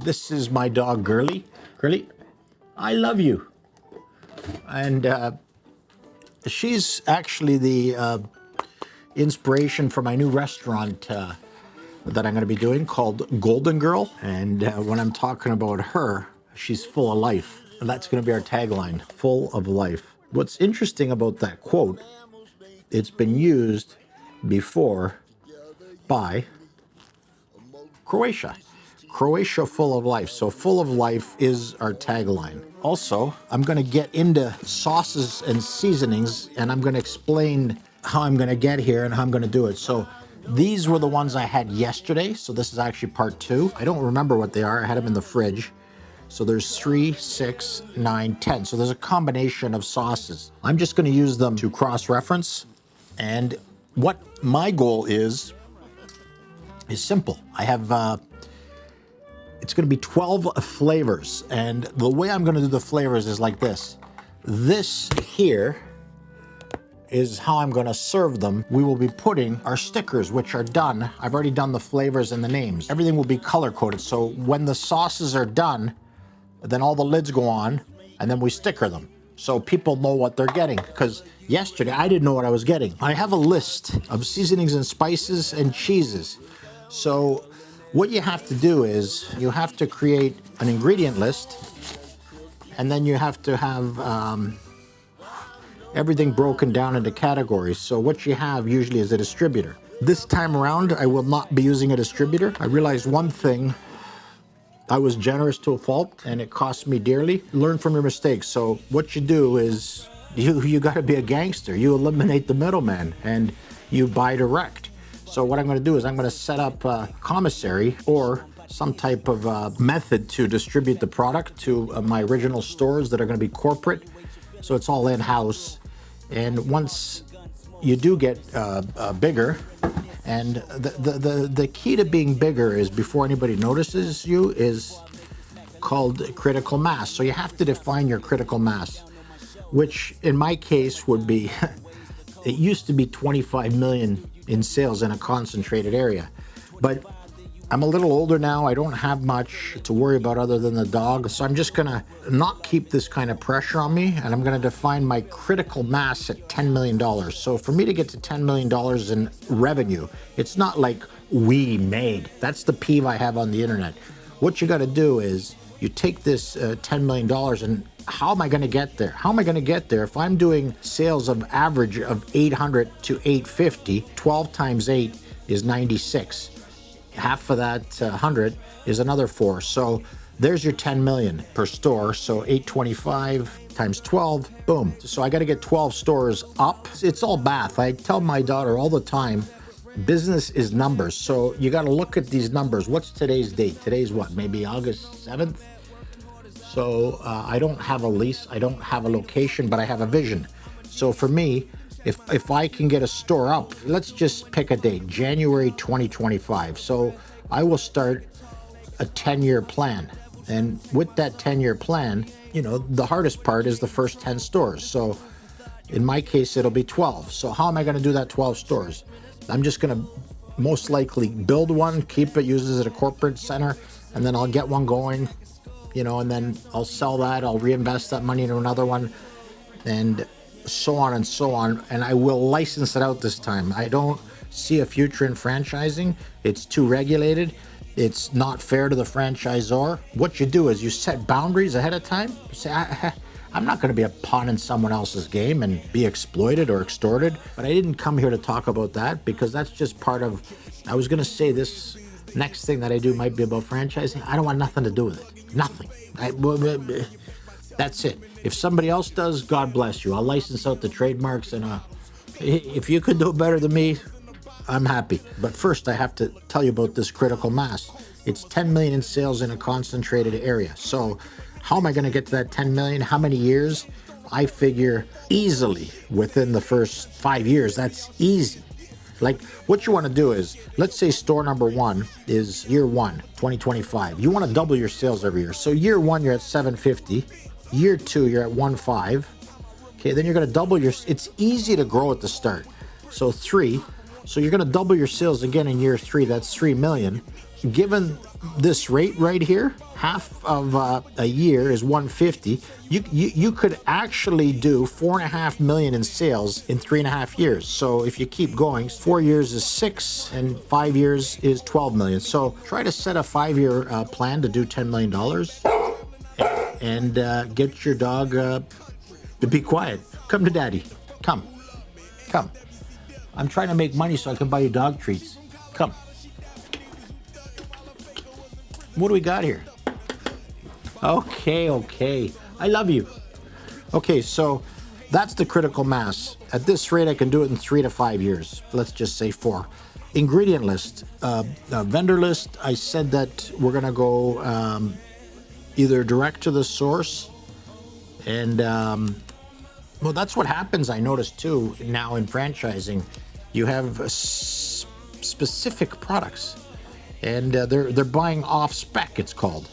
This is my dog, Girly. Girly, I love you. And she's actually the inspiration for my new restaurant that I'm going to be doing called Golden Girl. And when I'm talking about her, she's full of life. And that's going to be our tagline, full of life. What's interesting about that quote, it's been used before by Croatia. Croatia full of life. So full of life is our tagline. Also, I'm going to get into sauces and seasonings, and I'm going to explain how I'm going to get here and how I'm going to do it. So these were the ones I had yesterday. So this is actually part 2. I don't remember what they are. I had them in the fridge. So there's 3, 6, 9, 10. So there's a combination of sauces. I'm just going to use them to cross-reference. And what my goal is simple. I have it's going to be 12 flavors, and the way I'm going to do the flavors is like this. This here is how I'm going to serve them. We will be putting our stickers, which are done. I've already done the flavors and the names. Everything will be color coded. So when the sauces are done, then all the lids go on, and then we sticker them. So people know what they're getting, because yesterday I didn't know what I was getting. I have a list of seasonings and spices and cheeses. So what you have to do is you have to create an ingredient list, and then you have to have everything broken down into categories. So what you have usually is a distributor. This time around, I will not be using a distributor. I realized one thing. I was generous to a fault, and it cost me dearly. Learn from your mistakes. So what you do is you got to be a gangster. You eliminate the middleman, and you buy direct. So what I'm going to do is I'm going to set up a commissary or some type of method to distribute the product to my original stores that are going to be corporate. So it's all in-house. And once you do get bigger, and the key to being bigger is before anybody notices you is called critical mass. So you have to define your critical mass, which in my case would be, it used to be 25 million in sales in a concentrated area. But I'm a little older now. I don't have much to worry about other than the dog. So I'm just gonna not keep this kind of pressure on me, and I'm gonna define my critical mass at $10 million. So for me to get to $10 million in revenue, it's not like we made. That's the peeve I have on the internet. What you gotta do is you take this $10 million and how am I gonna get there? How am I gonna get there if I'm doing sales of average of 800 to 850, 12 times 8 is 96. Half of that 100 is another 4. So there's your 10 million per store. So 825 times 12, boom. So I got to get 12 stores up. It's all math. I tell my daughter all the time, business is numbers. So you got to look at these numbers. What's today's date? Today's what? Maybe August 7th? So I don't have a lease. I don't have a location, but I have a vision. So for me, if I can get a store up, let's just pick a date, January 2025. So I will start a 10-year plan. And with that 10-year plan, you know, the hardest part is the first 10 stores. So in my case, it'll be 12. So how am I going to do that 12 stores? I'm just going to most likely build one, keep it, use it as a corporate center, and then I'll get one going, you know, and then I'll sell that. I'll reinvest that money into another one, and so on and so on. And I will license it out this time. I don't see a future in franchising. It's too regulated. It's not fair to the franchisor. What you do is you set boundaries ahead of time. You say, I'm not going to be a pawn in someone else's game and be exploited or extorted. But I didn't come here to talk about that, because that's just part of, I was going to say this next thing that I do might be about franchising. I don't want nothing to do with it. Nothing. That's it. If somebody else does, God bless you. I'll license out the trademarks, and if you could do it better than me, I'm happy. But first, I have to tell you about this critical mass. It's 10 million in sales in a concentrated area. So how am I going to get to that 10 million? How many years? I figure easily within the first 5 years. That's easy. Like, what you want to do is, let's say store number 1 is year 1, 2025. You want to double your sales every year. So year 1, you're at 750. Year 2, you're at 1.5. Okay, then you're going to double your, it's easy to grow at the start. So 3, so you're going to double your sales again in year 3, that's 3 million. given this rate right here, half of a year is 150. You could actually do 4.5 million in sales in 3.5 years. So if you keep going, 4 years is 6, and 5 years is 12 million. So try to set a 5-year plan to do $10 million and get your dog to be quiet. Come to daddy. Come. Come. I'm trying to make money so I can buy you dog treats. Come. What do we got here? Okay. I love you. Okay, so that's the critical mass. At this rate, I can do it in 3 to 5 years. Let's just say 4. Ingredient list, vendor list. I said that we're gonna go either direct to the source, and well, that's what happens. I noticed too now in franchising, you have specific products. And they're buying off spec, it's called.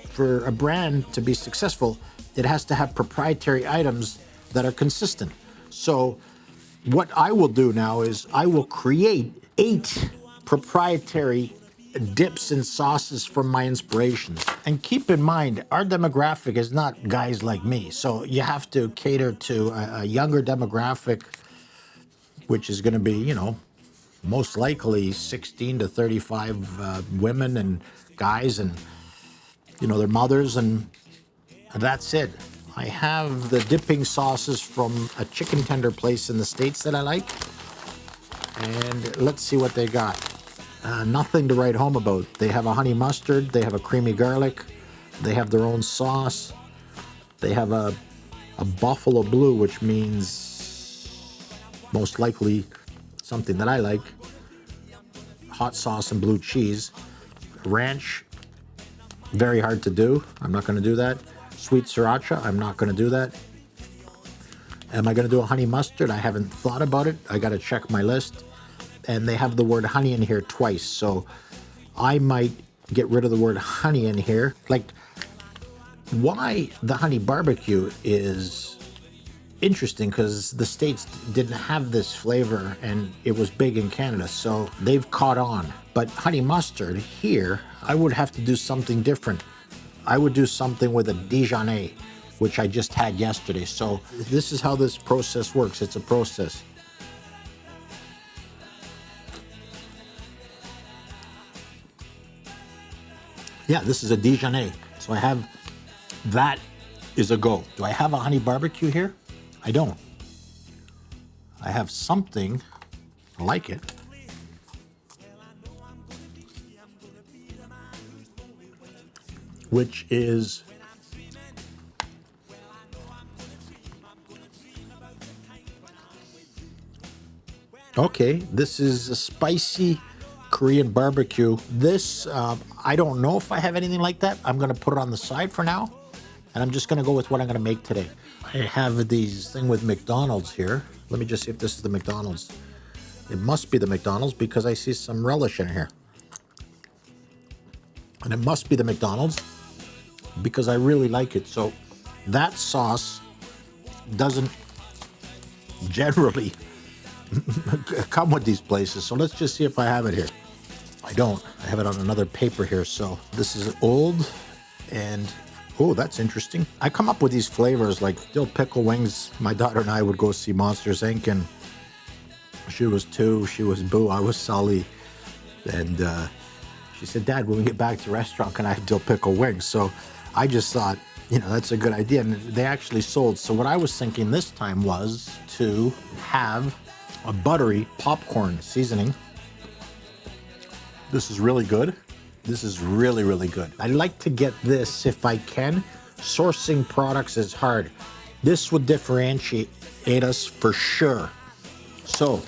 For a brand to be successful, it has to have proprietary items that are consistent. So what I will do now is I will create 8 proprietary dips and sauces from my inspirations. And keep in mind, our demographic is not guys like me. So you have to cater to a younger demographic, which is going to be, you know, most likely 16 to 35 women and guys, and you know, their mothers, and that's it. I have the dipping sauces from a chicken tender place in the States that I like, and let's see what they got. Nothing to write home about. They have a honey mustard, they have a creamy garlic, they have their own sauce, they have a buffalo blue, which means most likely something that I like. Hot sauce and blue cheese. Ranch, very hard to do. I'm not going to do that. Sweet sriracha, I'm not going to do that. Am I going to do a honey mustard? I haven't thought about it. I got to check my list. And they have the word honey in here twice, so I might get rid of the word honey in here. Like, why the honey barbecue is interesting, because the States didn't have this flavor and it was big in Canada, so they've caught on. But honey mustard here, I would have to do something different. I would do something with a Dijonais, which I just had yesterday. So this is how this process works. It's a process. Yeah, this is a Dijonais. So I have, that is a go. Do I have a honey barbecue here? I don't. I have something like it. Which is okay, this is a spicy Korean barbecue. This, I don't know if I have anything like that. I'm gonna put it on the side for now, and I'm just gonna go with what I'm gonna make today. I have these thing with McDonald's here. Let me just see if this is the McDonald's. It must be the McDonald's because I see some relish in here. And it must be the McDonald's because I really like it. So that sauce doesn't generally come with these places. So let's just see if I have it here. I don't. I have it on another paper here. So this is old, and oh, that's interesting. I come up with these flavors like dill pickle wings. My daughter and I would go see Monsters Inc. and she was 2, she was Boo, I was Sully. And she said, Dad, when we get back to the restaurant, can I have dill pickle wings? So I just thought, you know, that's a good idea. And they actually sold. So what I was thinking this time was to have a buttery popcorn seasoning. This is really good. This is really, really good. I like to get this if I can. Sourcing products is hard. This would differentiate us for sure. So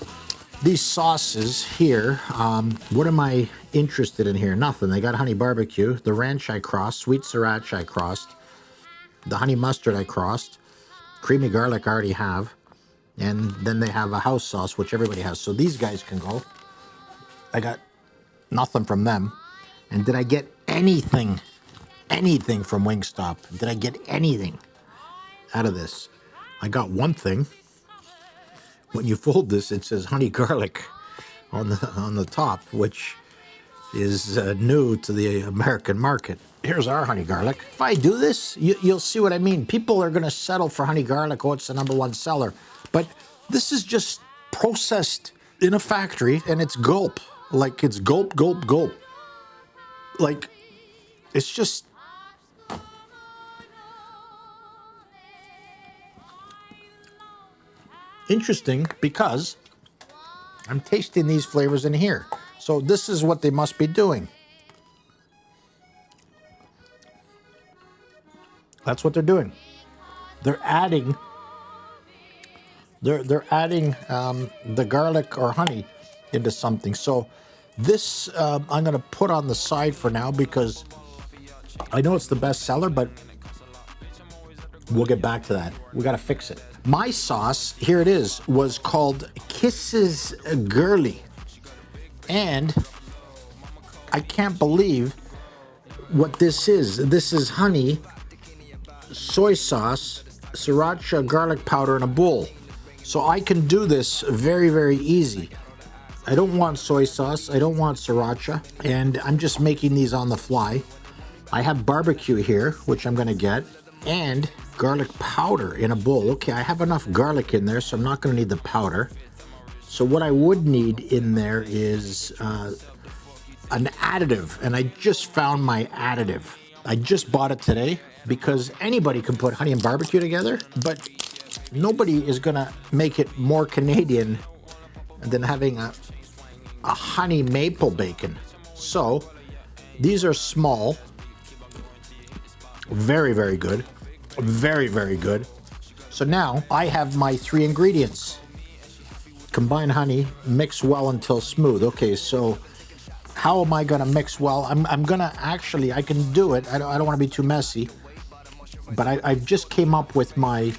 these sauces here, what am I interested in here? Nothing. They got honey barbecue, the ranch I crossed, sweet sriracha I crossed, the honey mustard I crossed, creamy garlic I already have, and then they have a house sauce, which everybody has. So these guys can go. I got nothing from them. And did I get anything from Wingstop? Did I get anything out of this? I got one thing. When you fold this, it says honey garlic on the top, which is new to the American market. Here's our honey garlic. If I do this, you'll see what I mean. People are going to settle for honey garlic. Oh, it's the #1 seller. But this is just processed in a factory, and it's gulp. Like, it's gulp, gulp, gulp. Like, it's just... interesting, because I'm tasting these flavors in here. So this is what they must be doing. That's what they're doing. They're adding the garlic or honey into something. So this I'm going to put on the side for now, because I know it's the best seller, but we'll get back to that. We got to fix it. My sauce, here it is, was called Kisses Girly. And I can't believe what this is. This is honey, soy sauce, sriracha, garlic powder in a bowl. So I can do this very, very easy. I don't want soy sauce, I don't want sriracha, and I'm just making these on the fly. I have barbecue here, which I'm gonna get, and garlic powder in a bowl. Okay, I have enough garlic in there, so I'm not gonna need the powder. So what I would need in there is an additive, and I just found my additive. I just bought it today, because anybody can put honey and barbecue together, but nobody is gonna make it more Canadian than having a honey maple bacon. So these are small, very, very good, very, very good. So now I have my 3 ingredients. Combine honey, mix well until smooth. Okay, so how am I gonna mix well? I'm gonna actually, I can do it. I don't wanna be too messy, but I just came up with my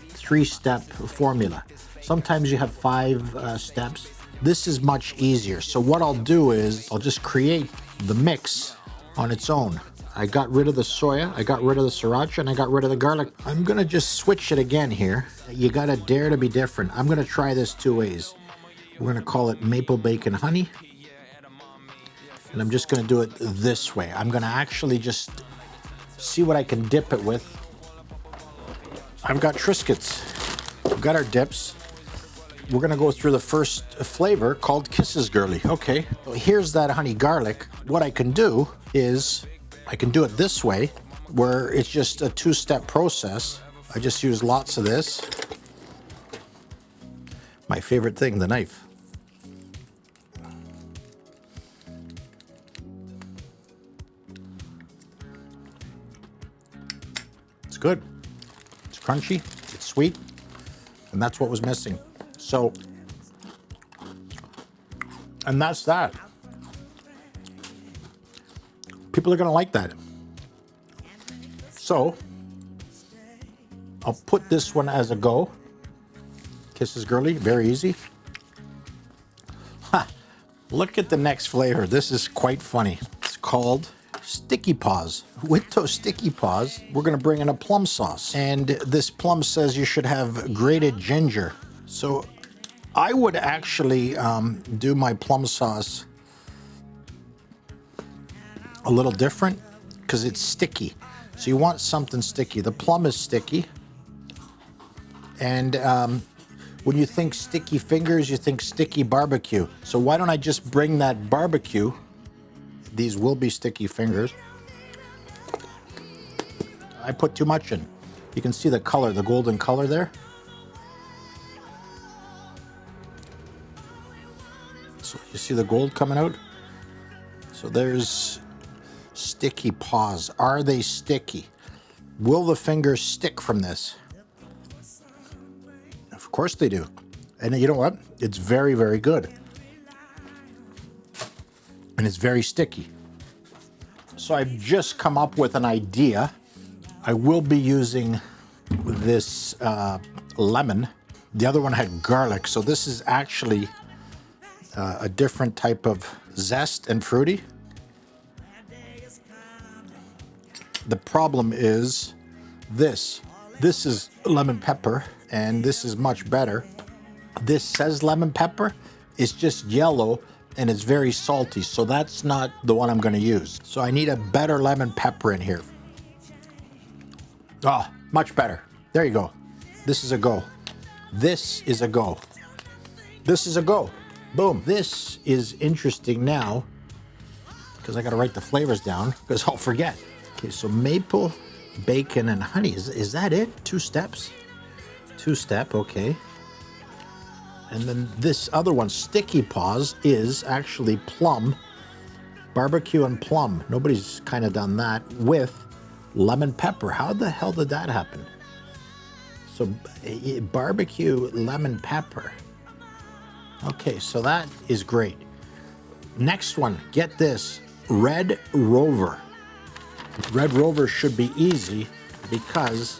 3-step formula. Sometimes you have 5 steps. This is much easier. So what I'll do is I'll just create the mix on its own. I got rid of the soya, I got rid of the sriracha, and I got rid of the garlic. I'm gonna just switch it again here. You gotta dare to be different. I'm gonna try this 2 ways. We're gonna call it maple bacon honey. And I'm just gonna do it this way. I'm gonna actually just see what I can dip it with. I've got Triscuits. We've got our dips. We're gonna go through the first flavor called Kisses Girly. Okay, so here's that honey garlic. What I can do is, I can do it this way, where it's just a 2-step process. I just use lots of this. My favorite thing, the knife. It's good. It's crunchy, it's sweet, and that's what was missing. So, and that's that. People are gonna like that. So, I'll put this one as a go. Kisses Girly, very easy. Ha! Look at the next flavor. This is quite funny. It's called Sticky Paws. With those Sticky Paws, we're gonna bring in a plum sauce. And this plum says you should have grated ginger. So I would actually do my plum sauce a little different, because it's sticky. So you want something sticky. The plum is sticky. And when you think sticky fingers, you think sticky barbecue. So why don't I just bring that barbecue? These will be sticky fingers. I put too much in. You can see the color, the golden color there. So you see the gold coming out? So there's Sticky Paws. Are they sticky? Will the fingers stick from this? Of course they do. And you know what? It's very, very good. And it's very sticky. So I've just come up with an idea. I will be using this lemon. The other one had garlic, so this is actually a different type of zest and fruity. The problem is this. This is lemon pepper, and this is much better. This says lemon pepper. It's just yellow and it's very salty, so that's not the one I'm going to use. So I need a better lemon pepper in here. Oh, much better. There you go. This is a go. This is a go. This is a go. Boom. This is interesting now because I got to write the flavors down because I'll forget. Okay, so maple, bacon, and honey. Is that it? 2 steps? 2-step, okay. And then this other one, Sticky Paws, is actually plum, barbecue and plum. Nobody's kind of done that with lemon pepper. How the hell did that happen? So barbecue lemon pepper. Okay, so that is great. Next one, get this, Red Rover. Red Rover should be easy because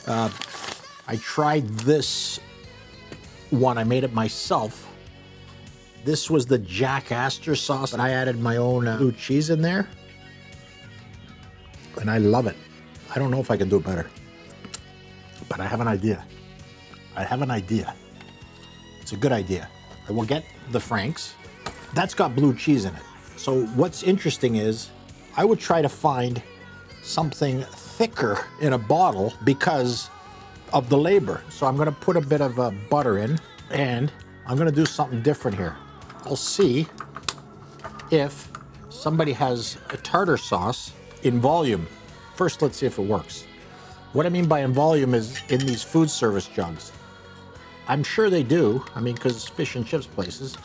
I tried this one. I made it myself. This was the Jack Astor sauce, and I added my own blue cheese in there. And I love it. I don't know if I can do it better, but I have an idea. I have an idea. It's a good idea. I will get the Frank's. That's got blue cheese in it. So what's interesting is I would try to find something thicker in a bottle because of the labor. So I'm gonna put a bit of butter in, and I'm gonna do something different here. I'll see if somebody has a tartar sauce in volume. First, let's see if it works. What I mean by in volume is in these food service jugs. I'm sure they do, I mean, because it's fish and chips places.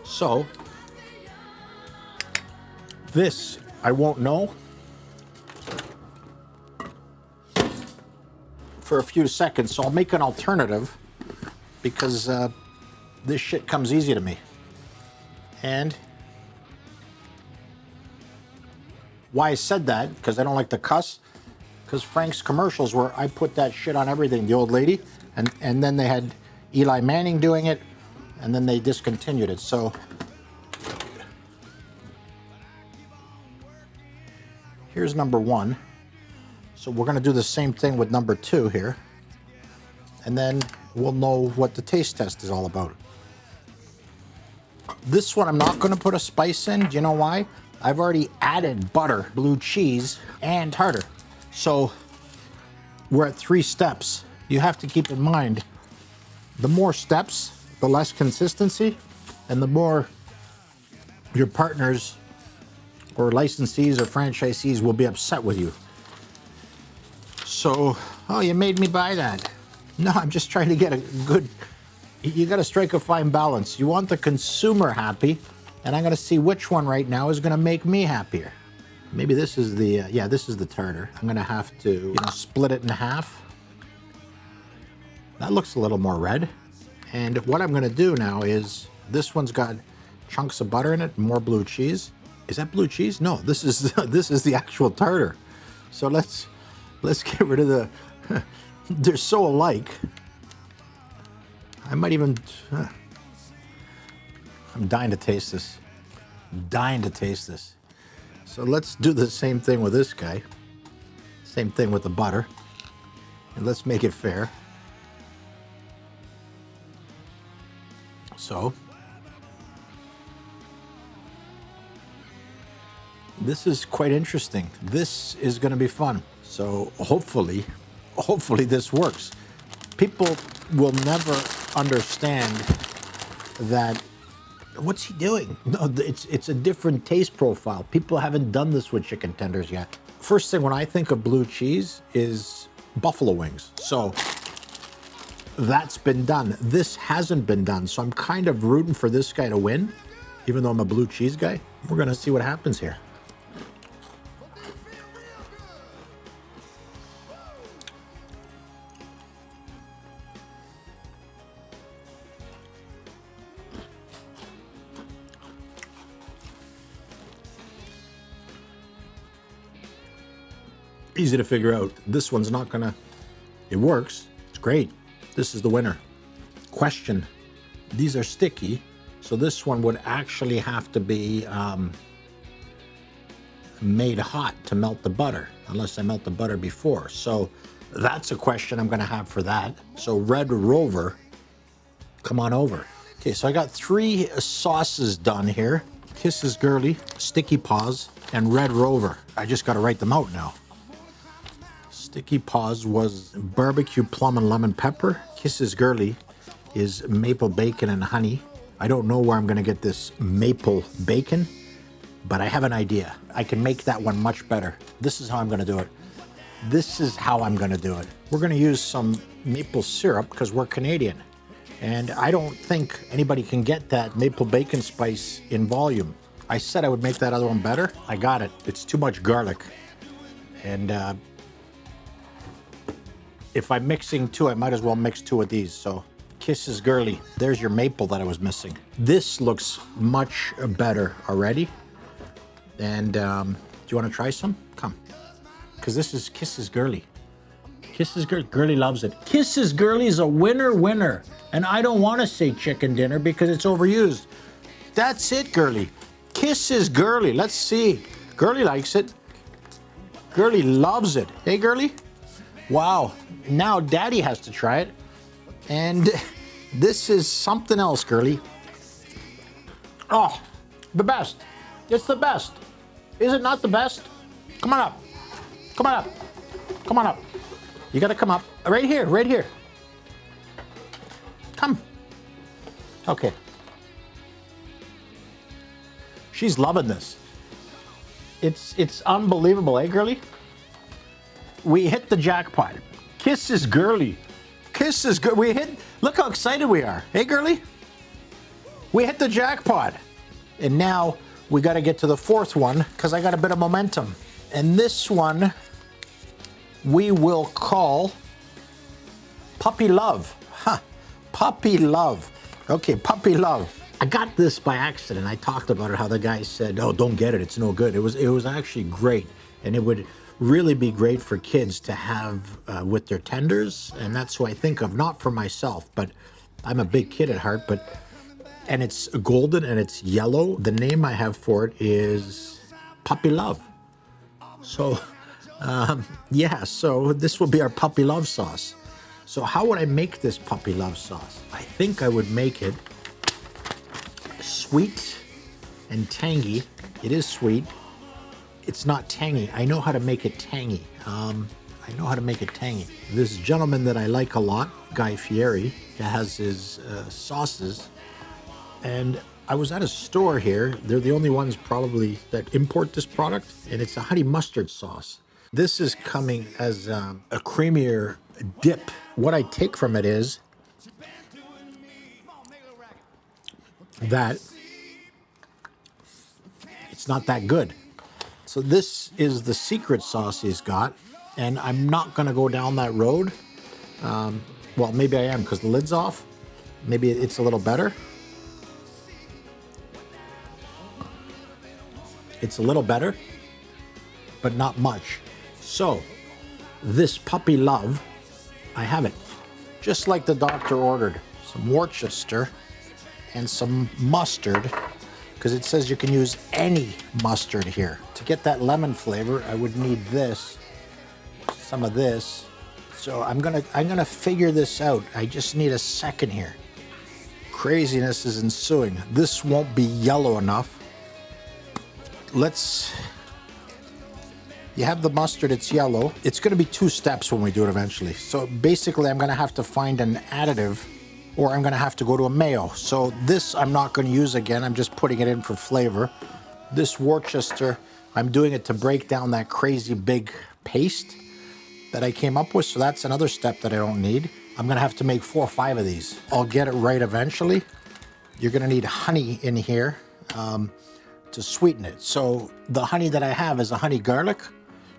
So, this, I won't know for a few seconds, so I'll make an alternative because this shit comes easy to me. And why I said that, because I don't like to cuss, because Frank's commercials where I put that shit on everything, the old lady, and then they had Eli Manning doing it, and then they discontinued it. So here's number 1. So we're gonna do the same thing with number 2 here, and then we'll know what the taste test is all about. This one I'm not gonna put a spice in. Do you know why? I've already added butter, blue cheese, and tartar. So we're at 3 steps. You have to keep in mind, the more steps, the less consistency, and the more your partners or licensees or franchisees will be upset with you. So, oh, you made me buy that. No, I'm just trying to get a good, you gotta strike a fine balance. You want the consumer happy, and I'm gonna see which one right now is gonna make me happier. Maybe this is the, yeah, this is the tartar. I'm gonna have to, split it in half. That looks a little more red. And what I'm gonna do now is, this one's got chunks of butter in it, more blue cheese. Is that blue cheese? No, this is this is the actual tartar. So let's get rid of the, they're so alike. I might even, I'm dying to taste this. Dying to taste this. So let's do the same thing with this guy. Same thing with the butter. And let's make it fair. So, this is quite interesting. This is going to be fun. So hopefully this works. People will never understand that, what's he doing? No, it's a different taste profile. People haven't done this with chicken tenders yet. First thing when I think of blue cheese is buffalo wings. So that's been done. This hasn't been done. So I'm kind of rooting for this guy to win, even though I'm a blue cheese guy. We're gonna see what happens here. Easy to figure out. This one's not gonna, it works, it's great. This is the winner. Question, these are sticky, so this one would actually have to be made hot to melt the butter, unless I melt the butter before. So that's a question I'm gonna have for that. So Red Rover, come on over. Okay, so I got 3 sauces done here. Kisses Girly, Sticky Paws, and Red Rover. I just got to write them out now. Sticky Paws was barbecue plum and lemon pepper. Kisses Girly is maple bacon and honey. I don't know where I'm going to get this maple bacon, but I have an idea. I can make that one much better. This is how I'm going to do it. This is how I'm going to do it. We're going to use some maple syrup because we're Canadian. And I don't think anybody can get that maple bacon spice in volume. I said I would make that other one better. I got it. It's too much garlic. And if I'm mixing 2, I might as well mix 2 of these. So Kisses Girly, there's your maple that I was missing. This looks much better already. And do you want to try some? Come. Because this is Kisses Girly. Kisses Girly. Girly loves it. Kisses Girly is a winner. And I don't want to say chicken dinner because it's overused. That's it, Girly. Kisses Girly. Let's see. Girly likes it. Girly loves it. Hey, Girly? Wow. Now Daddy has to try it. And this is something else, Girly. Oh, the best. It's the best. Is it not the best? Come on up. Come on up. Come on up. You got to come up. Right here, right here. Come. Okay. She's loving this. It's unbelievable, eh, Girly? We hit the jackpot. Kisses Girly. Kisses Girly. We hit. Look how excited we are. Hey, Girly? We hit the jackpot. And now we got to get to the 4th one because I got a bit of momentum. And this one we will call Puppy Love. Huh. Puppy Love. Okay, Puppy Love. I got this by accident. I talked about it, how the guy said, oh, don't get it, it's no good. It was actually great. And it would really be great for kids to have with their tenders. And that's who I think of, not for myself, but I'm a big kid at heart. And it's golden and it's yellow. The name I have for it is Puppy Love. So, yeah, so this will be our Puppy Love sauce. So how would I make this Puppy Love sauce? I think I would make it sweet and tangy. It is sweet. It's not tangy. I know how to make it tangy. This gentleman that I like a lot, Guy Fieri, has his sauces. And I was at a store here. They're the only ones probably that import this product. And it's a honey mustard sauce. This is coming as a creamier dip. What I take from it is that it's not that good. So this is the secret sauce he's got, and I'm not going to go down that road. Well, maybe I am because the lid's off. Maybe it's a little better. It's a little better, but not much. So this Puppy Love, I have it just like the doctor ordered. Some Worcester and some mustard, because it says you can use any mustard here. To get that lemon flavor, I would need this, some of this. So I'm gonna figure this out. I just need a second here. Craziness is ensuing. This won't be yellow enough. You have the mustard, it's yellow. It's gonna be 2 steps when we do it eventually. So basically I'm gonna have to find an additive, or I'm gonna have to go to a mayo. So this I'm not gonna use again, I'm just putting it in for flavor. This Worcester, I'm doing it to break down that crazy big paste that I came up with, so that's another step that I don't need. I'm gonna have to make 4 or 5 of these. I'll get it right eventually. You're gonna need honey in here to sweeten it. So the honey that I have is a honey garlic.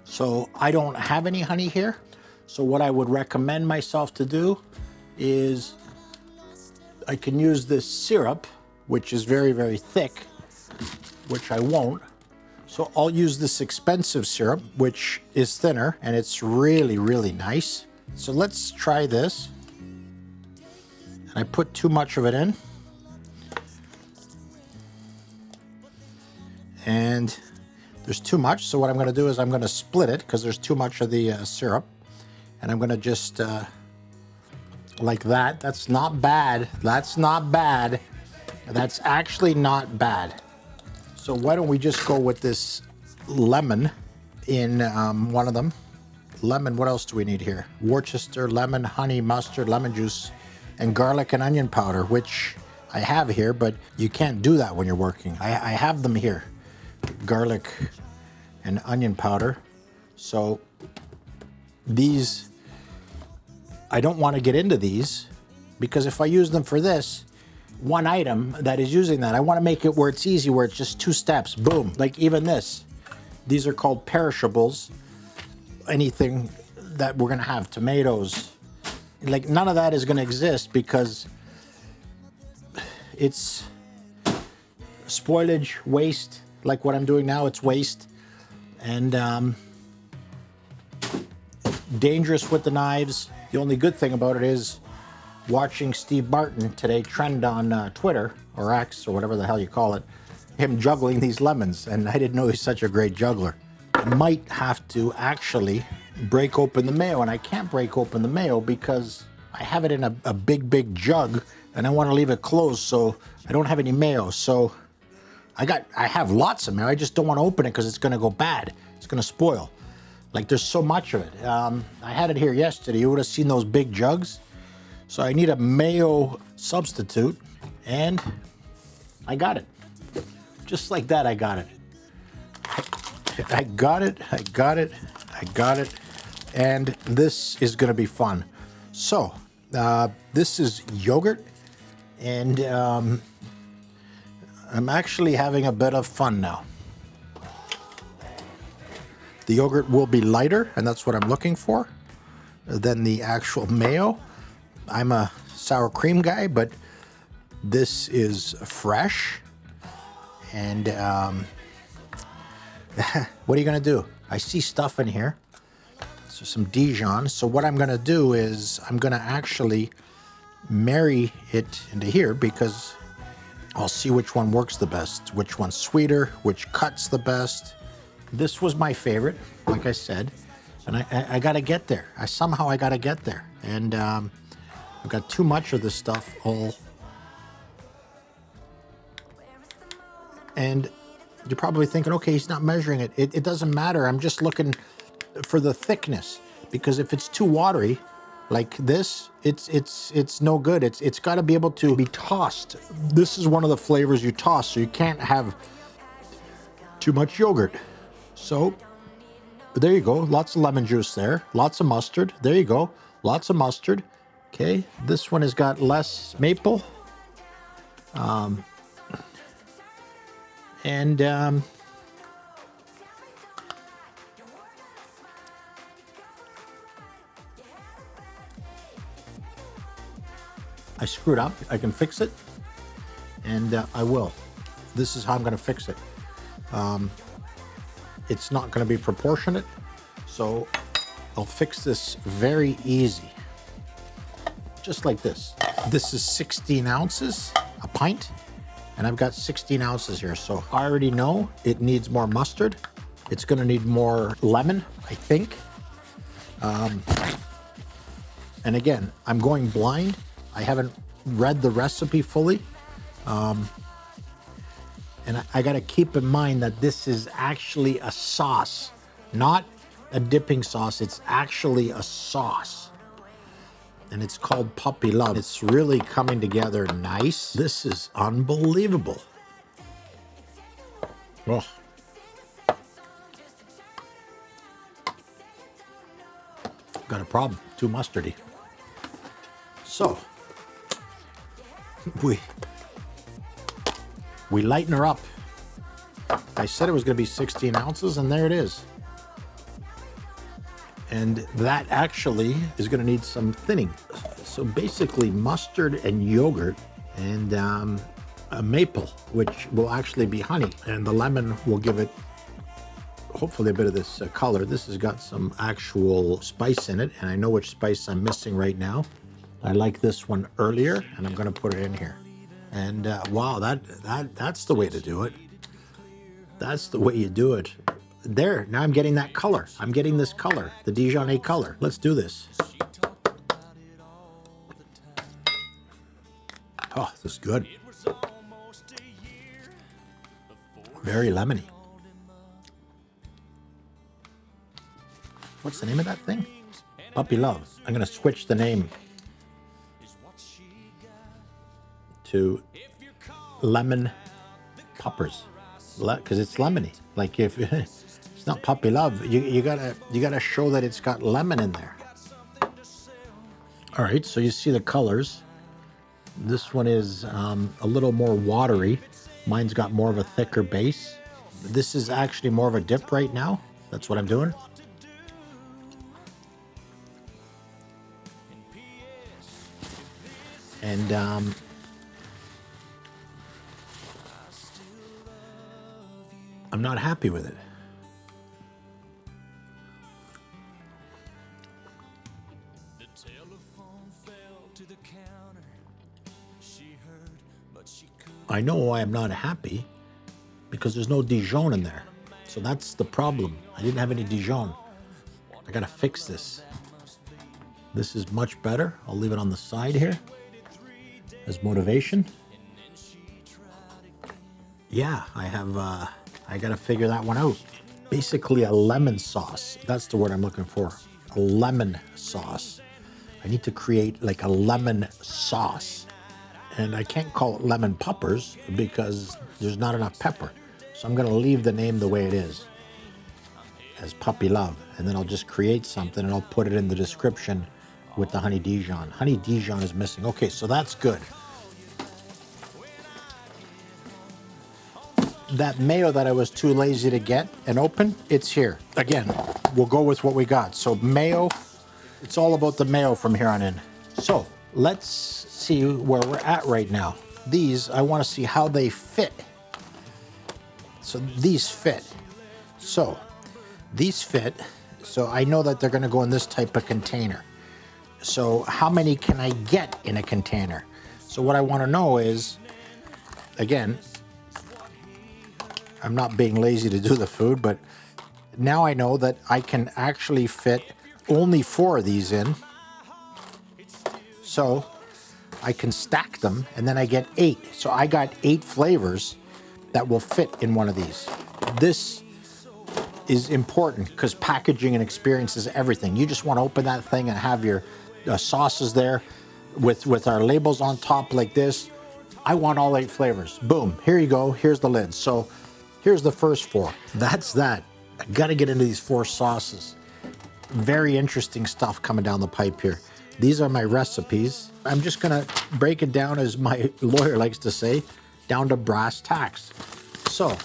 So I don't have any honey here. So what I would recommend myself to do is I can use this syrup, which is very, very thick, which I won't. So I'll use this expensive syrup, which is thinner, and it's really, really nice. So let's try this. And I put too much of it in. And there's too much, so what I'm going to do is I'm going to split it because there's too much of the syrup. And I'm going to just, like that. That's not bad. That's not bad. That's actually not bad. So why don't we just go with this lemon in one of them. Lemon, what else do we need here? Worcester, lemon, honey, mustard, lemon juice, and garlic and onion powder, which I have here, but you can't do that when you're working. I have them here. Garlic and onion powder. So these, I don't want to get into these because if I use them for this, one item that is using that, I want to make it where it's easy, where it's just 2 steps, boom. Like even this. These are called perishables. Anything that we're gonna have, tomatoes, like none of that is gonna exist because it's spoilage, waste, like what I'm doing now, it's waste. And dangerous with the knives. The only good thing about it is watching Steve Martin today trend on Twitter or X or whatever the hell you call it, him juggling these lemons, and I didn't know he's such a great juggler. I might have to actually break open the mayo, and I can't break open the mayo because I have it in a big jug and I want to leave it closed, so I don't have any mayo. So I have lots of mayo, I just don't want to open it because it's going to go bad. It's going to spoil. Like there's so much of it. I had it here yesterday. You would have seen those big jugs. So I need a mayo substitute, and I got it. Just like that, I got it. I got it, I got it, I got it, and this is gonna be fun. So, this is yogurt, and I'm actually having a bit of fun now. The yogurt will be lighter, and that's what I'm looking for, than the actual mayo. I'm a sour cream guy, but this is fresh, and what are you gonna do? I see stuff in here. So some Dijon. So what I'm gonna do is I'm gonna actually marry it into here because I'll see which one works the best, which one's sweeter, which cuts the best. This was my favorite, like I said, and I gotta get there. Somehow I gotta get there. And I've got too much of this stuff all. And you're probably thinking, okay, he's not measuring it. It doesn't matter. I'm just looking for the thickness, because if it's too watery, like this, it's no good. It's got to be able to be tossed. This is one of the flavors you toss, so you can't have too much yogurt. So there you go. Lots of lemon juice there. Lots of mustard. There you go. Lots of mustard. Okay, this one has got less maple. I screwed up. I can fix it, and I will. This is how I'm going to fix it. It's not going to be proportionate, so I'll fix this very easy. Just like this. This is 16 ounces, a pint, and I've got 16 ounces here. So I already know it needs more mustard. It's gonna need more lemon, I think. And again, I'm going blind. I haven't read the recipe fully. And I gotta keep in mind that this is actually a sauce, not a dipping sauce. It's actually a sauce. And it's called Puppy Love. It's really coming together nice. This is unbelievable. Oh. Got a problem, too mustardy. So, we lighten her up. I said it was gonna be 16 ounces, and there it is. And that actually is gonna need some thinning. So basically mustard and yogurt and a maple, which will actually be honey. And the lemon will give it, hopefully, a bit of this color. This has got some actual spice in it, and I know which spice I'm missing right now. I like this one earlier, and I'm gonna put it in here. And wow, that's the way to do it. That's the way you do it. There, now I'm getting that color. I'm getting this color, the Dijon color. Let's do this. Oh, this is good. Very lemony. What's the name of that thing? Puppy Love. I'm going to switch the name to Lemon Poppers, because it's lemony. Like if it's not Puppy Love, you gotta show that it's got lemon in there. All right, so you see the colors. This one is a little more watery. Mine's got more of a thicker base. This is actually more of a dip right now. That's what I'm doing. And I'm not happy with it. I know why I'm not happy, because there's no Dijon in there. So that's the problem. I didn't have any Dijon. I gotta fix this. This is much better. I'll leave it on the side here as motivation. Yeah, I gotta figure that one out. Basically a lemon sauce. That's the word I'm looking for. A lemon sauce. I need to create like a lemon sauce. And I can't call it lemon poppers because there's not enough pepper. So I'm gonna leave the name the way it is, as Puppy Love. And then I'll just create something and I'll put it in the description with the honey Dijon. Honey Dijon is missing. Okay, so that's good. That mayo that I was too lazy to get and open, it's here. Again, we'll go with what we got. So mayo, it's all about the mayo from here on in. So let's see where we're at right now. These, I want to see how they fit. So these fit. So these fit. So I know that they're going to go in this type of container. So how many can I get in a container? So what I want to know is, again, I'm not being lazy to do the food, but now I know that I can actually fit only 4 of these in. So I can stack them and then I get 8. So I got 8 flavors that will fit in one of these. This is important because packaging and experience is everything. You just want to open that thing and have your sauces there with our labels on top like this. I want all 8 flavors. Boom, here you go. Here's the lid. So here's the first 4. That's that. I got to get into these 4 sauces. Very interesting stuff coming down the pipe here. These are my recipes. I'm just gonna break it down, as my lawyer likes to say, down to brass tacks. So,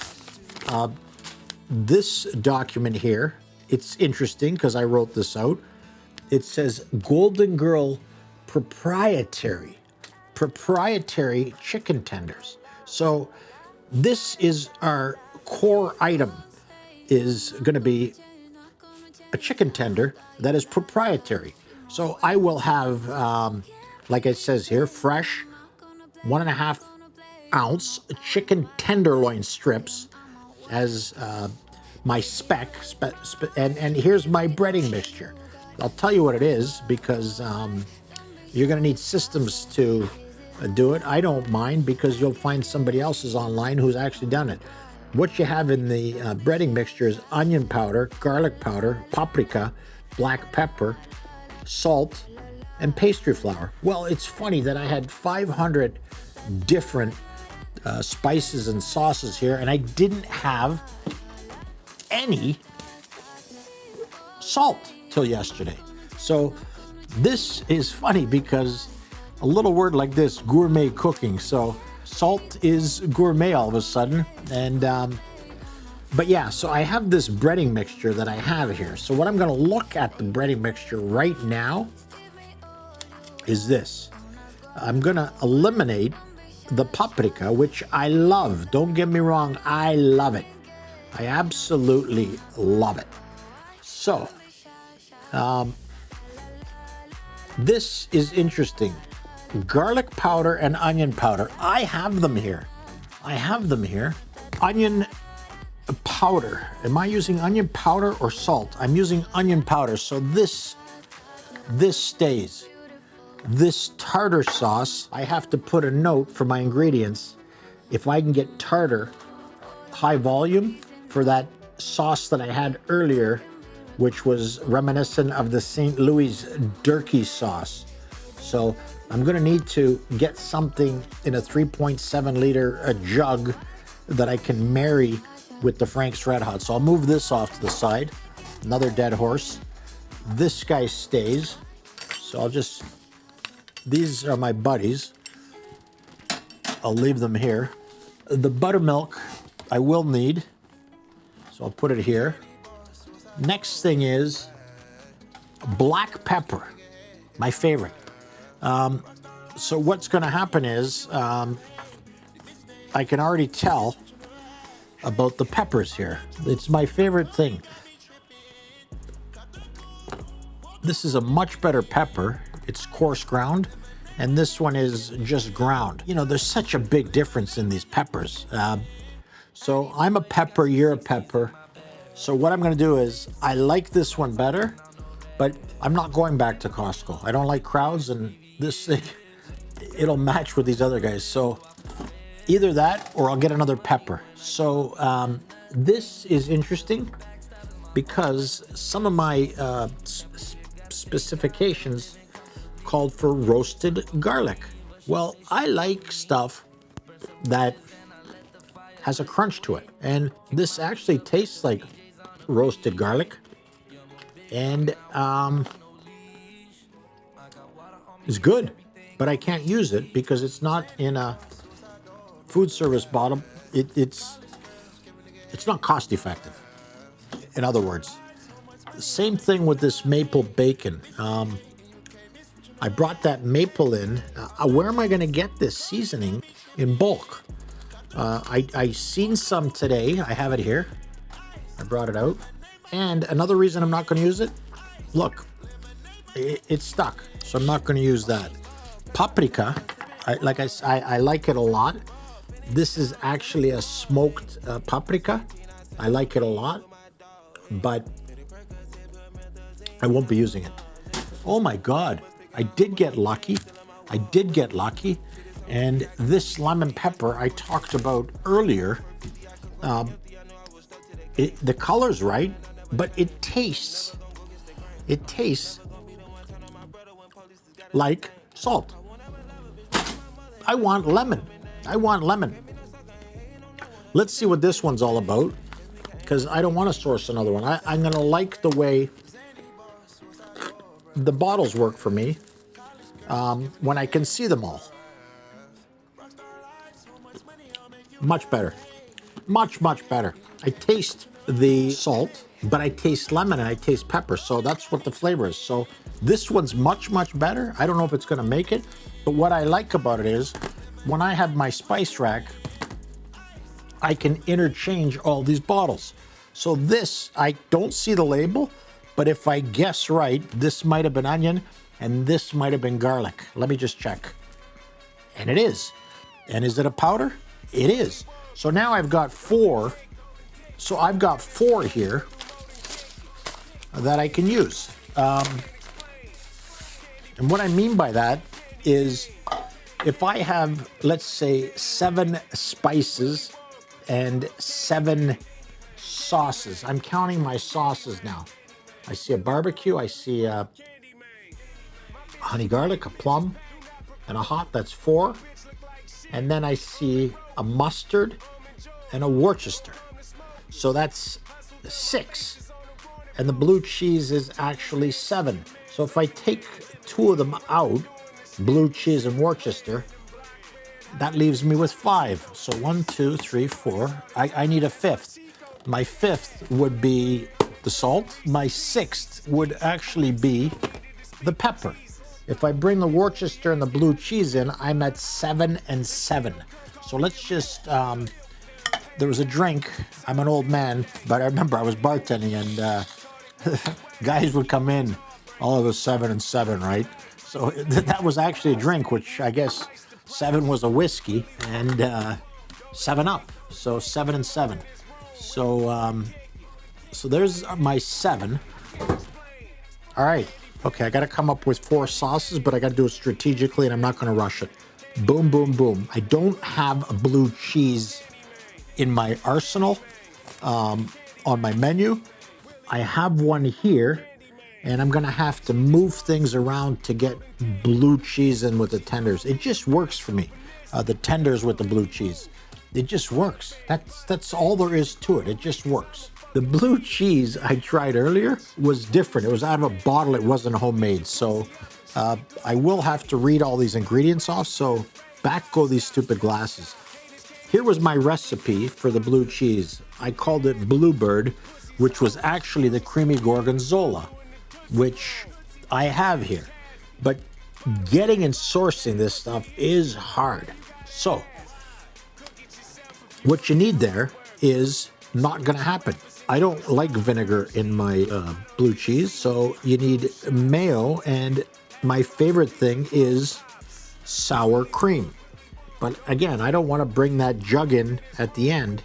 this document here, it's interesting because I wrote this out. It says Golden Girl proprietary chicken tenders. So this is our core item, is gonna be a chicken tender that is proprietary. So I will have, like it says here, fresh 1.5 ounce chicken tenderloin strips as my spec, and here's my breading mixture. I'll tell you what it is because you're gonna need systems to do it. I don't mind because you'll find somebody else's online who's actually done it. What you have in the breading mixture is onion powder, garlic powder, paprika, black pepper, salt, and pastry flour. Well, it's funny that I had 500 different spices and sauces here, and I didn't have any salt till yesterday. So this is funny because a little word like this, gourmet cooking. So salt is gourmet all of a sudden. And but yeah, so I have this breading mixture that I have here. So what I'm gonna look at the breading mixture right now is this. I'm gonna eliminate the paprika, which I love. Don't get me wrong, I love it. I absolutely love it. So, this is interesting. Garlic powder and onion powder. I have them here. Onion powder. Am I using onion powder or salt? I'm using onion powder. So this stays. This tartar sauce, I have to put a note for my ingredients. If I can get tartar high volume for that sauce that I had earlier, which was reminiscent of the St. Louis Durkee sauce. So I'm gonna need to get something in a 3.7 liter jug that I can marry with the Frank's Red Hot. So I'll move this off to the side. Another dead horse. This guy stays. So these are my buddies. I'll leave them here. The buttermilk I will need, so I'll put it here. Next thing is black pepper, my favorite. So what's gonna happen is, I can already tell about the peppers here. It's my favorite thing. This is a much better pepper. It's coarse ground, and this one is just ground. You know, there's such a big difference in these peppers. So I'm a pepper, you're a pepper. So what I'm gonna do is, I like this one better, but I'm not going back to Costco. I don't like crowds, and this thing, it'll match with these other guys. So either that, or I'll get another pepper. So this is interesting because some of my specifications called for roasted garlic. Well, I like stuff that has a crunch to it, and this actually tastes like roasted garlic, and is good, but I can't use it because it's not in a food service bottle. It's not cost effective. In other words, same thing with this maple bacon. I brought that maple in. Where am I going to get this seasoning in bulk? I seen some today. I have it here. I brought it out. And another reason I'm not going to use it, look, it's stuck, so I'm not going to use that. Paprika, I like it a lot. This is actually a smoked paprika. I like it a lot, but I won't be using it. Oh my God, I did get lucky. And this lemon pepper I talked about earlier, the color's right, but it tastes like salt. I want lemon. Let's see what this one's all about, because I don't want to source another one. I'm gonna like the way the bottles work for me when I can see them all. Much better. Much better. I taste the salt, but I taste lemon and I taste pepper, so that's what the flavor is. So this one's much better. I don't know if it's gonna make it, but what I like about it is when I have my spice rack, I can interchange all these bottles. So this, I don't see the label, but if I guess right, this might have been onion and this might have been garlic. Let me just check. And it is. And is it a powder? It is. So now I've got 4. So I've got 4 here that I can use. And what I mean by that is if I have, let's say, 7 spices and 7 sauces. I'm counting my sauces now. I see a barbecue, I see a honey garlic, a plum, and a hot, that's 4. And then I see a mustard and a Worcester. So that's 6. And the blue cheese is actually 7. So if I take 2 of them out, blue cheese and Worcester, that leaves me with 5. So 1, 2, 3, 4. I need a 5th. My 5th would be the salt. My 6th would actually be the pepper. If I bring the Worcester and the blue cheese in, I'm at 7 and 7. So let's just, there was a drink. I'm an old man, but I remember I was bartending and guys would come in, all of us 7 and 7, right? So that was actually a drink, which I guess 7 was a whiskey and 7 Up. So 7 and 7. So, so there's my 7. All right. Okay, I got to come up with 4 sauces, but I got to do it strategically, and I'm not going to rush it. Boom, boom, boom. I don't have a blue cheese in my arsenal on my menu. I have one here, and I'm gonna have to move things around to get blue cheese in with the tenders. It just works for me. The tenders with the blue cheese. It just works. That's all there is to it. It just works. The blue cheese I tried earlier was different. It was out of a bottle. It wasn't homemade. So I will have to read all these ingredients off. So back go these stupid glasses. Here was my recipe for the blue cheese. I called it Bluebird, which was actually the creamy gorgonzola, which I have here. But getting and sourcing this stuff is hard. So what you need there is not gonna happen. I don't like vinegar in my blue cheese, so you need mayo, and my favorite thing is sour cream. But again, I don't want to bring that jug in at the end,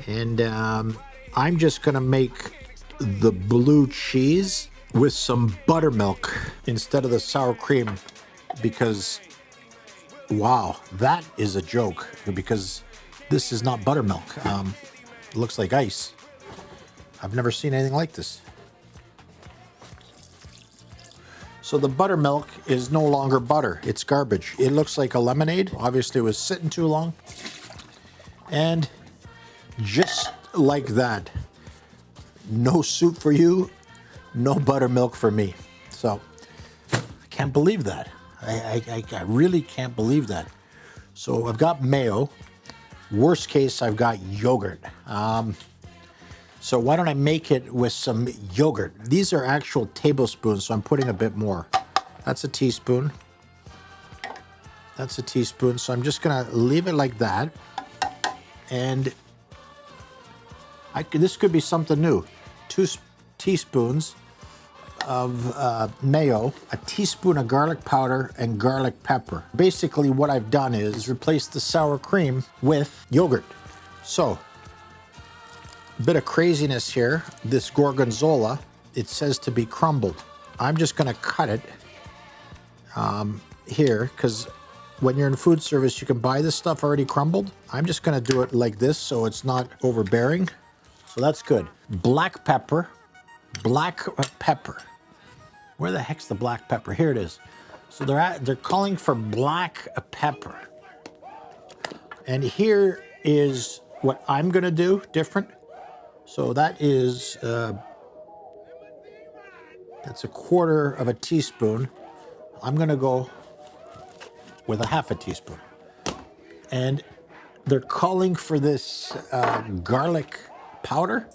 and I'm just gonna make the blue cheese with some buttermilk instead of the sour cream, because wow, that is a joke, because this is not buttermilk. It looks like ice. I've never seen anything like this. So the buttermilk is no longer butter, it's garbage. It looks like a lemonade. Obviously it was sitting too long. And just like that, no soup for you, no buttermilk for me. So I can't believe that. I really can't believe that. So I've got mayo. Worst case, I've got yogurt. So why don't I make it with some yogurt? These are actual tablespoons, so I'm putting a bit more. That's a teaspoon. That's a teaspoon, so I'm just gonna leave it like that. And this could be something new. 2 teaspoons of mayo, a teaspoon of garlic powder, and garlic pepper. Basically what I've done is replace the sour cream with yogurt. So, a bit of craziness here. This gorgonzola, it says to be crumbled. I'm just gonna cut it here, because when you're in food service, you can buy this stuff already crumbled. I'm just gonna do it like this so it's not overbearing. So that's good. Black pepper. Where the heck's the black pepper? Here it is. So they're calling for black pepper. And here is what I'm gonna do different. So that is, that's 1/4 of a teaspoon. I'm gonna go with a 1/2 teaspoon. And they're calling for this garlic powder.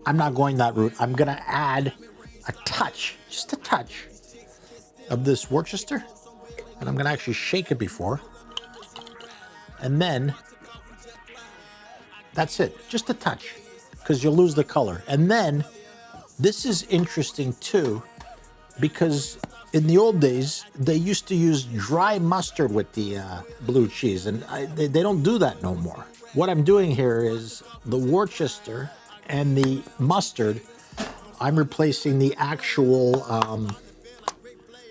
I'm not going that route. I'm gonna add a touch, just a touch, of this Worcester. And I'm gonna actually shake it before. And then, that's it, just a touch, because you'll lose the color. And then, this is interesting too, because in the old days, they used to use dry mustard with the blue cheese, and they don't do that no more. What I'm doing here is the Worcester and the mustard, I'm replacing the actual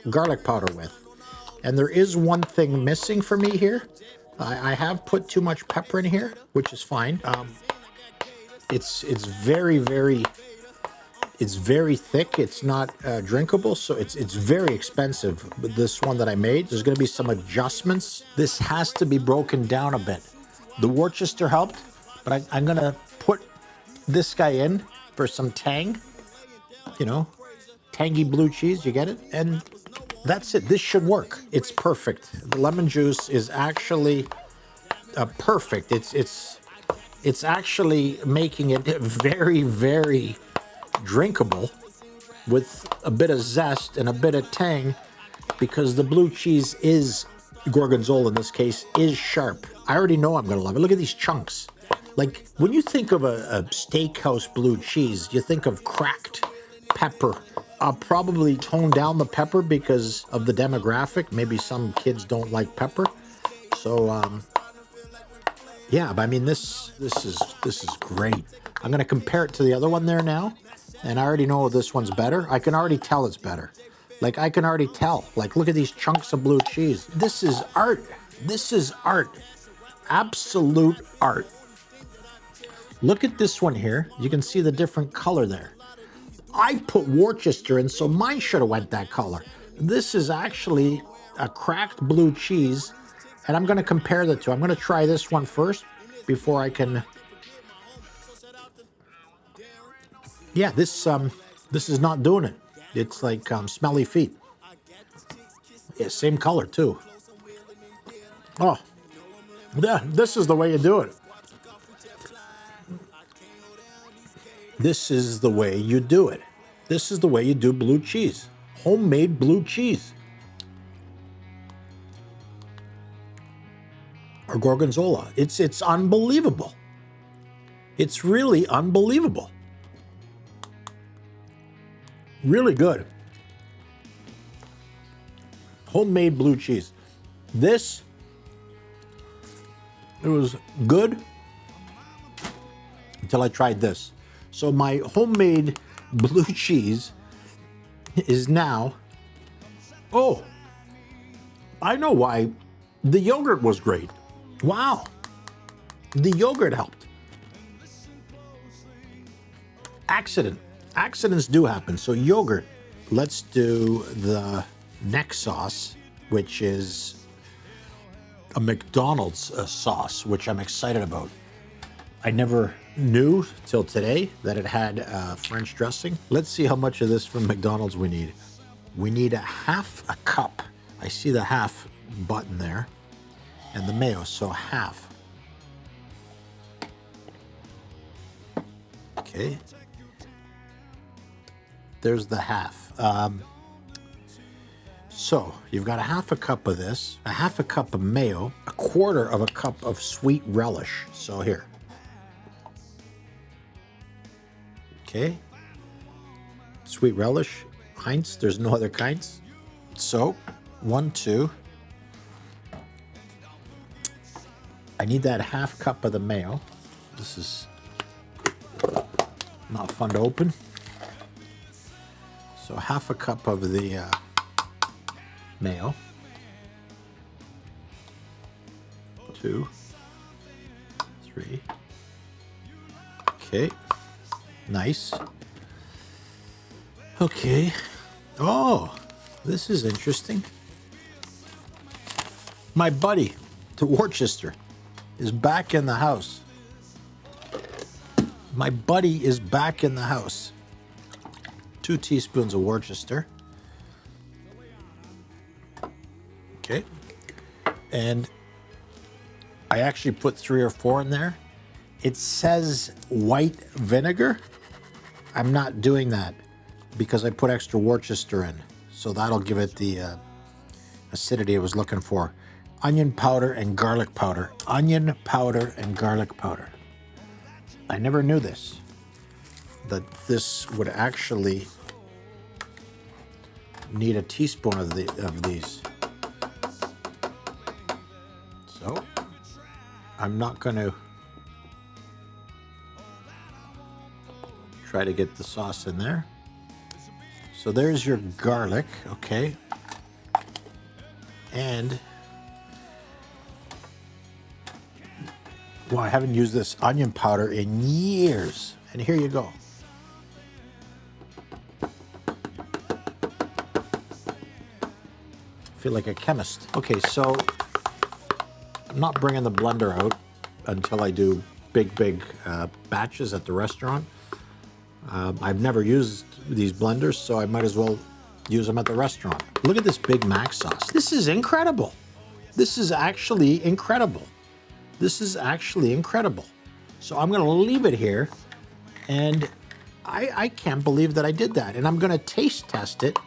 garlic powder with. And there is one thing missing for me here. I have put too much pepper in here, which is fine. It's very, very, it's very thick. It's not drinkable, so it's very expensive. But this one that I made, there's gonna be some adjustments. This has to be broken down a bit. The Worcester helped, but I'm gonna put this guy in for some tang, you know, tangy blue cheese, you get it? And that's it. This should work. It's perfect. The lemon juice is actually perfect. It's actually making it very, very drinkable with a bit of zest and a bit of tang, because the blue cheese is, gorgonzola in this case, is sharp. I already know I'm gonna love it. Look at these chunks. Like, when you think of a steakhouse blue cheese, you think of cracked pepper. I'll probably tone down the pepper because of the demographic. Maybe some kids don't like pepper. So, yeah, but I mean, this is great. I'm gonna compare it to the other one there now, and I already know this one's better. I can already tell it's better. Like, I can already tell. Like, look at these chunks of blue cheese. This is art. This is art. Absolute art. Look at this one here. You can see the different color there. I put Worcester in, so mine should have went that color. This is actually a cracked blue cheese, and I'm going to compare the two. I'm going to try this one first before I can. Yeah, this is not doing it. It's like smelly feet. Yeah, same color too. Oh, yeah, this is the way you do it. This is the way you do it. This is the way you do blue cheese. Homemade blue cheese. Or gorgonzola. It's unbelievable. It's really unbelievable. Really good. Homemade blue cheese. This, it was good until I tried this. So my homemade blue cheese is now, oh, I know why. The yogurt was great. Wow. The yogurt helped. Accidents do happen. So yogurt, let's do the next sauce, which is a McDonald's sauce, which I'm excited about. I never knew till today that it had French dressing. Let's see how much of this from McDonald's we need. We need a half a cup. I see the half button there. And the mayo, so half. Okay. There's the half. So you've got a half a cup of this, a half a cup of mayo, a quarter of a cup of sweet relish. So here. Okay. Sweet relish. Heinz, there's no other kinds. So 1, 2. I need that half cup of the mayo. This is not fun to open. So half a cup of the mayo. 2, 3. Okay, nice. Okay. Oh, this is interesting. My buddy to Worcester is back in the house. My buddy is back in the house. 2 teaspoons of Worcester. Okay. And I actually put 3 or 4 in there. It says white vinegar. I'm not doing that because I put extra Worcester in. So that'll give it the acidity I was looking for. Onion powder and garlic powder. Onion powder and garlic powder. I never knew this, that this would actually need a teaspoon of these. So I'm not going to try to get the sauce in there. So there's your garlic, okay? And well, I haven't used this onion powder in years. And here you go. I feel like a chemist. Okay, so I'm not bringing the blender out until I do big batches at the restaurant. I've never used these blenders, so I might as well use them at the restaurant. Look at this Big Mac sauce. This is incredible. This is actually incredible. This is actually incredible. So I'm going to leave it here, and I can't believe that I did that. And I'm going to taste test it,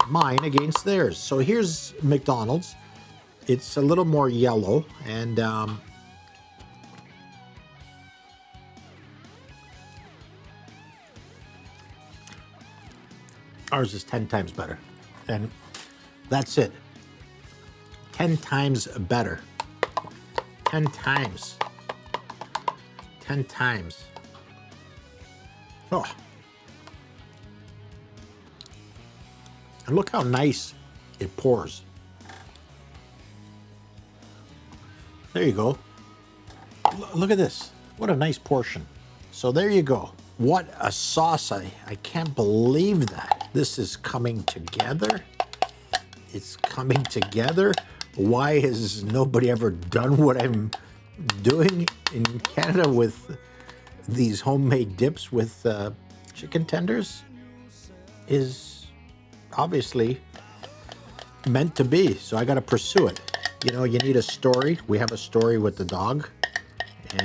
mine against theirs. So here's McDonald's. It's a little more yellow, and ours is 10 times better. And that's it. 10 times better. 10 times. 10 times. Oh. And look how nice it pours. There you go. Look at this. What a nice portion. So there you go. What a sauce. I can't believe that. This is coming together. It's coming together. Why has nobody ever done what I'm doing in Canada with these homemade dips with chicken tenders? Is obviously meant to be. So I got to pursue it. You know, you need a story. We have a story with the dog.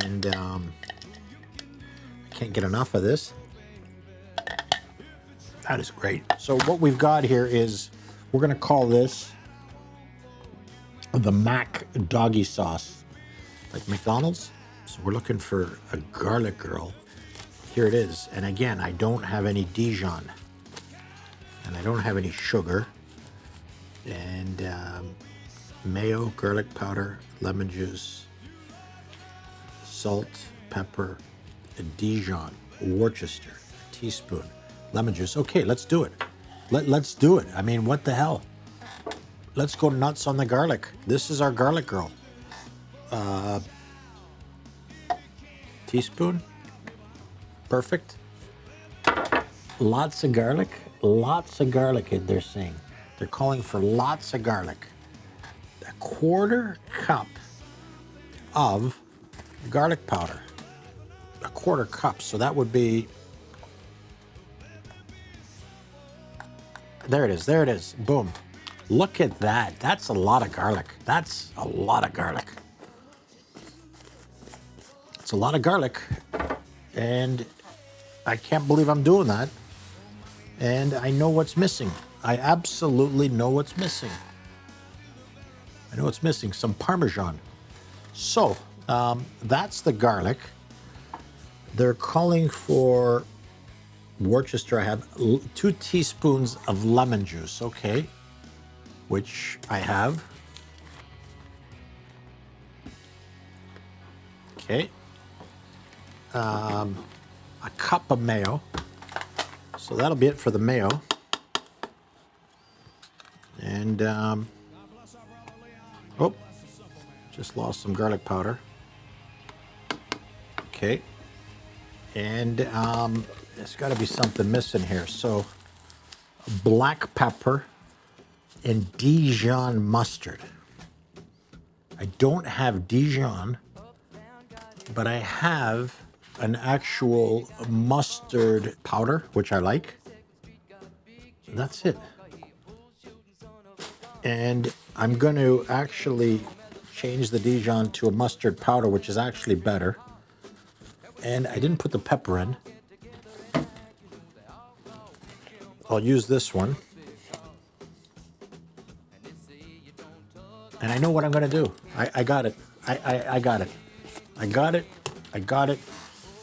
And I can't get enough of this. That is great. So what we've got here is, we're going to call this the Mac Doggy Sauce, like McDonald's. So we're looking for a garlic girl. Here it is. And again, I don't have any Dijon. And I don't have any sugar. And mayo, garlic powder, lemon juice, salt, pepper, Dijon, Worcester, a teaspoon, lemon juice. Okay, let's do it. Let's do it. I mean, what the hell? Let's go nuts on the garlic. This is our garlic girl. Teaspoon. Perfect. Lots of garlic. Lots of garlic, they're saying. They're calling for lots of garlic. A quarter cup of garlic powder. A quarter cup, so that would be, there it is, boom. Look at that, that's a lot of garlic. That's a lot of garlic. It's a lot of garlic, and I can't believe I'm doing that. And I know what's missing. I absolutely know what's missing. I know what's missing, some Parmesan. So, that's the garlic. They're calling for Worcester. I have 2 teaspoons of lemon juice, okay, which I have. Okay. A cup of mayo. So that'll be it for the mayo. And, oh, just lost some garlic powder. Okay. And there's got to be something missing here. So black pepper and Dijon mustard. I don't have Dijon, but I have an actual mustard powder, which I like. That's it. And I'm going to actually change the Dijon to a mustard powder, which is actually better. And I didn't put the pepper in. I'll use this one. And I know what I'm going to do. I got it. I got it. I got it. I got it.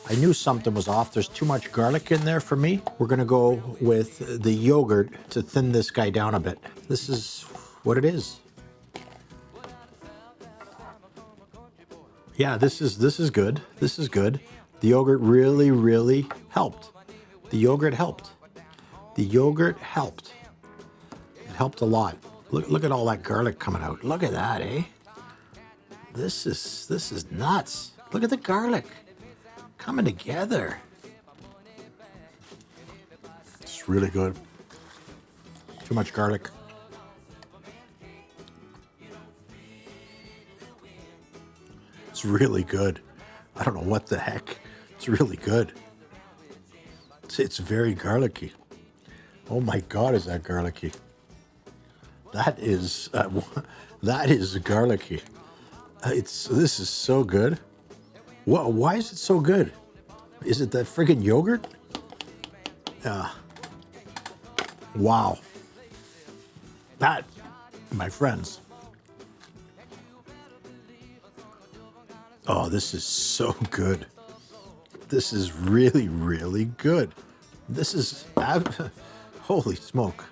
I knew something was off. There's too much garlic in there for me. We're going to go with the yogurt to thin this guy down a bit. This is what it is. Yeah, this is good. This is good. The yogurt really, really helped. The yogurt helped. The yogurt helped. It helped a lot. Look at all that garlic coming out. Look at that, eh? This is nuts. Look at the garlic coming together. It's really good. Too much garlic. It's really good. I don't know what the heck. It's really good. It's very garlicky. Oh my God, is that garlicky? That is garlicky. This is so good. Why is it so good? Is it that friggin' yogurt? Wow. That, my friends. Oh, this is so good. This is really, really good. This is, holy smoke.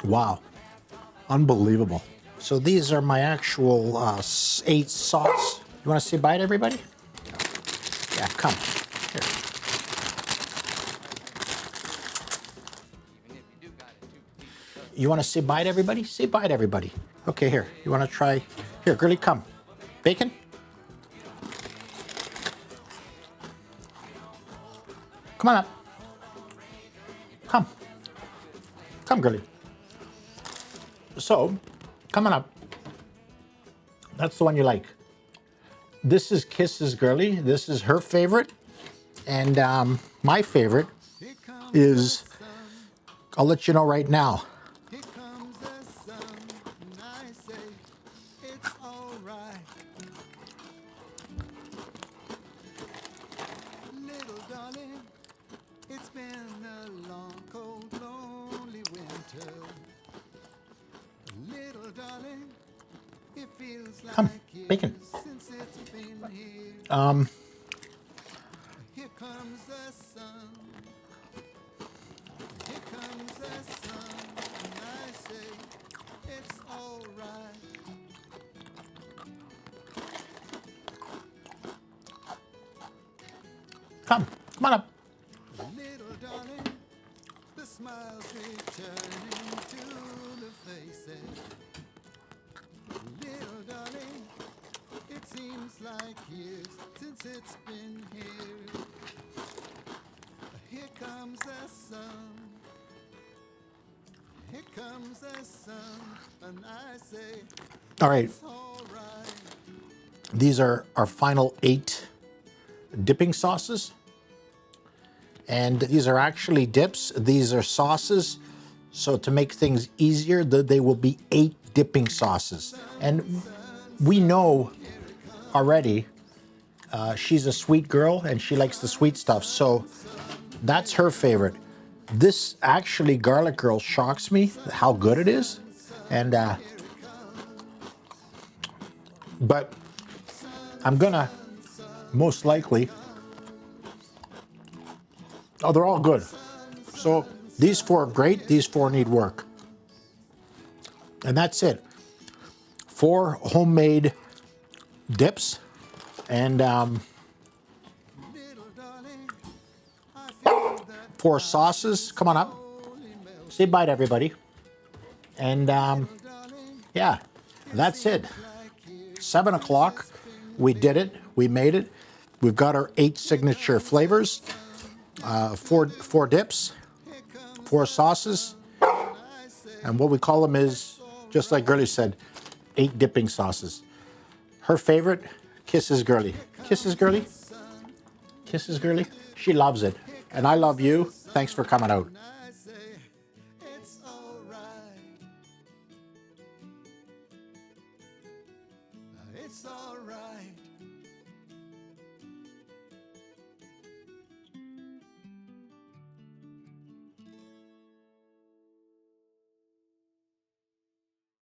Wow. Unbelievable. So these are my actual 8 sauce. You want to say bye to everybody? Yeah, come. Here. You want to say bye to everybody? Say bye to everybody. Okay, here. You want to try? Here, girlie, come. Bacon? Come on up. Come. Come, girlie. So, come on up. That's the one you like. This is Kiss's girlie. This is her favorite. And my favorite is, I'll let you know right now. Here comes the sun, and I say it's alright. Little darling, it's been a long, cold, lonely winter. Little darling, it feels like Come, bacon. years since it's been here. Here comes the sun. Here comes the sun, and I say it's alright. Come on up. Little darling, the smiles returning to the faces. Little darling, it seems like years since it's been here. Here comes the sun. Here comes the sun, and I say All right, it's alright. these are our final 8 dipping sauces. And these are actually dips. These are sauces. So to make things easier, they will be 8 dipping sauces. And we know already she's a sweet girl and she likes the sweet stuff. So that's her favorite. This actually, Garlic Girl, shocks me how good it is. And but I'm gonna most likely, oh, they're all good. So these 4 are great, these 4 need work. And that's it. 4 homemade dips. And Little darling, I feel that 4 sauces. Come on up. Say bye to everybody. And yeah, that's it. 7 o'clock. We did it. We made it. We've got our 8 signature flavors. 4 dips, 4 sauces, and what we call them is, just like Girlie said, 8 dipping sauces. Her favorite, Kiss's girlie. Kiss's girlie? Kiss's girlie? She loves it. And I love you. Thanks for coming out.